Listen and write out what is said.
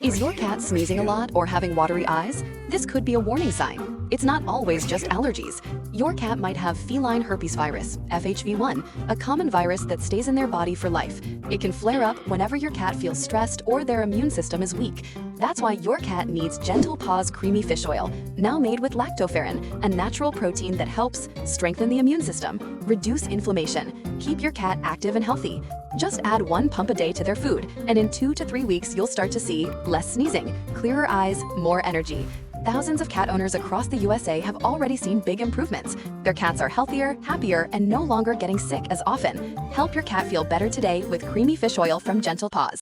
Is your cat sneezing a lot or having watery eyes? This could be a warning sign. It's not always just allergies. Your cat might have feline herpes virus, FHV1, a common virus that stays in their body for life. It can flare up whenever your cat feels stressed or their immune system is weak. That's why your cat needs Gentle Paws Creamy Fish Oil, now made with lactoferrin, a natural protein that helps strengthen the immune system, reduce inflammation, keep your cat active and healthy. Just add 1 pump a day to their food, and in 2 to 3 weeks you'll start to see less sneezing, clearer eyes, more energy. Thousands of cat owners across the USA have already seen big improvements. Their cats are healthier, happier, and no longer getting sick as often. Help your cat feel better today with Creamy Fish Oil from Gentle Paws.